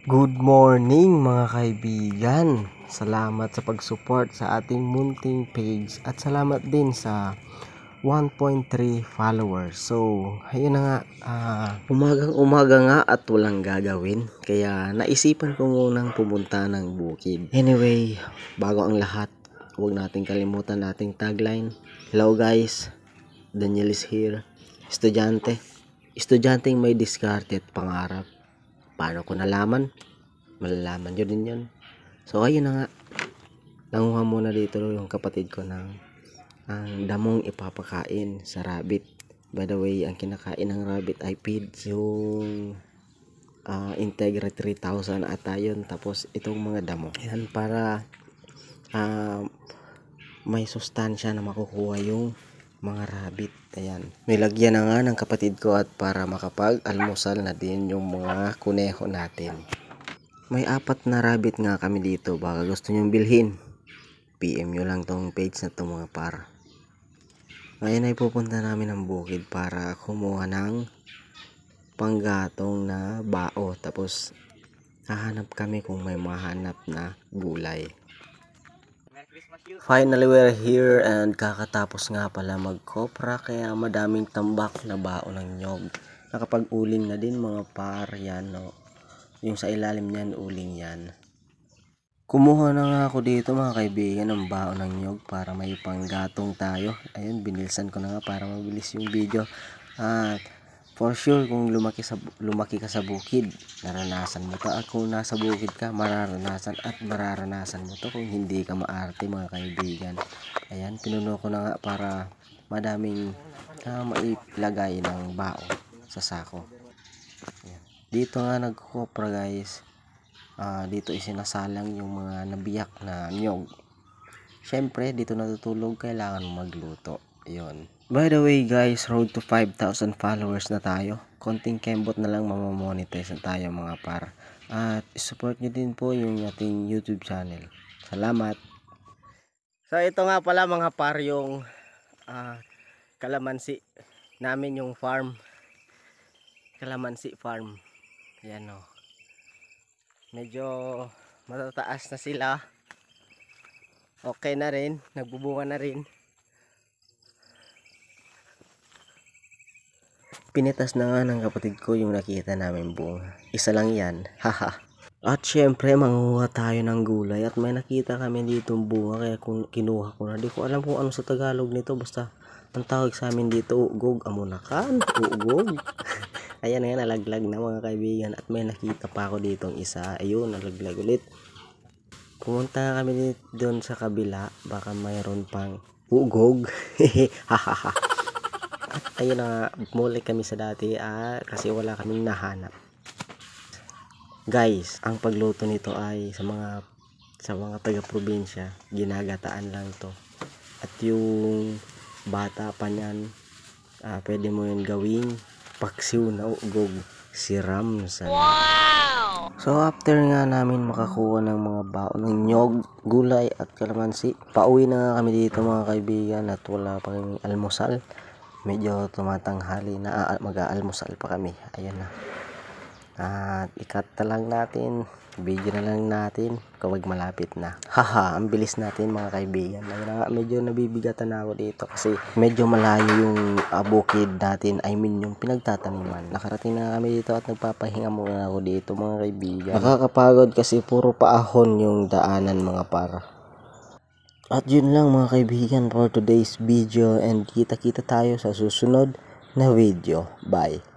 Good morning mga kaibigan. Salamat sa pag-support sa ating munting page at salamat din sa 1.3 followers. So, ayun na nga, umagang-umaga nga at walang gagawin. Kaya naisipan ko munang pumunta ng bukid. Anyway, bago ang lahat, huwag nating kalimutan nating tagline. Hello guys, Daniel is here. Estudyanteng may diskarte at pangarap. Paano ko nalaman? Malalaman nyo din yun. So ayun na nga, nanguha muna dito yung kapatid ko ng ang damong ipapakain sa rabbit. By the way, ang kinakain ng rabbit ay feeds, yung Integra 3000 ata yun. Tapos itong mga damo, yan para may sustansya na makukuha yung mga rabbit. Ayan, nilagyan na nga ng kapatid ko at para makapag-almusal na din yung mga kuneho natin. May 4 na rabbit nga kami dito. Baka gusto nyong bilhin, PM nyo lang tong page na to mga par. Ngayon ay pupunta namin ng bukid para kumuha ng panggatong na bao. Tapos hahanap kami kung may mahanap na gulay. Finally, we're here and kakatapos nga pala mag-kopra kaya madaming tambak na bao ng nyog. Nakapag-uling na din mga par, yan no. Yung sa ilalim niyan, uling yan. Kumuha na nga ako dito mga kaibigan ng bao ng nyog para may panggatong tayo. Ayun, binilsan ko na nga para mabilis yung video. At for sure, kung lumaki ka sa bukid, naranasan mo to. At kung nasa bukid ka, mararanasan mo to kung hindi ka maarte mga kaibigan. Ayan, pinuno ko na nga para madaming mailagay ng bao sa sako. Ayan. Dito nga nagkukopra guys. Dito isinasalang yung mga nabiyak na nyog. Syempre dito natutulog, kailangan magluto. Ayun. By the way guys, road to 5,000 followers na tayo. Konting kembot na lang mamamonetize na tayo mga par. At support nyo din po yung ating YouTube channel. Salamat. So ito nga pala mga par yung kalamansi namin, yung farm. Kalamansi farm. Ayan o. Medyo matataas na sila. Okay na rin. Nagbubunga na rin. Pinitas na nga ng kapatid ko yung nakita namin bunga. Isa lang yan. Haha. At syempre manguha tayo ng gulay. At may nakita kami dito bunga. Kaya kinuha ko na. Di ko alam kung ano sa Tagalog nito. Basta ang tawag sa amin dito, ugog. Amunakan. Ugog. Ayan nga, nalaglag na mga kaibigan. At may nakita pa ako ditong isa. Ayun, nalaglag ulit. Pumunta kami doon sa kabila. Baka mayroon pang ugog. Hahaha. At ayun na, muli kami sa dati kasi wala kaming nahanap. Guys, ang pagluto nito ay sa mga taga-probinsya, ginagataan lang to. At yung bata pa niyan, pwede mo yun gawing paksiw na ugog, siram sa. Wow! So after nga namin makakuha ng mga bao ng nyog, gulay at kalamansi, pauwi na nga kami dito mga kaibigan at wala pa kaming almusal. Medyo tumatanghali na, mag-aalmusal pa kami. Ayan na. At ikat na lang natin, video na lang natin kapag malapit na. Haha, ang bilis natin mga kaibigan. Medyo nabibigatan na ako dito kasi medyo malayo yung bukid natin. I mean yung pinagtataniman. Nakarating na kami dito at nagpapahinga muna ako dito mga kaibigan. Nakakapagod kasi puro paahon yung daanan mga para. At yun lang mga kaibigan for today's video, and kita-kita tayo sa susunod na video. Bye!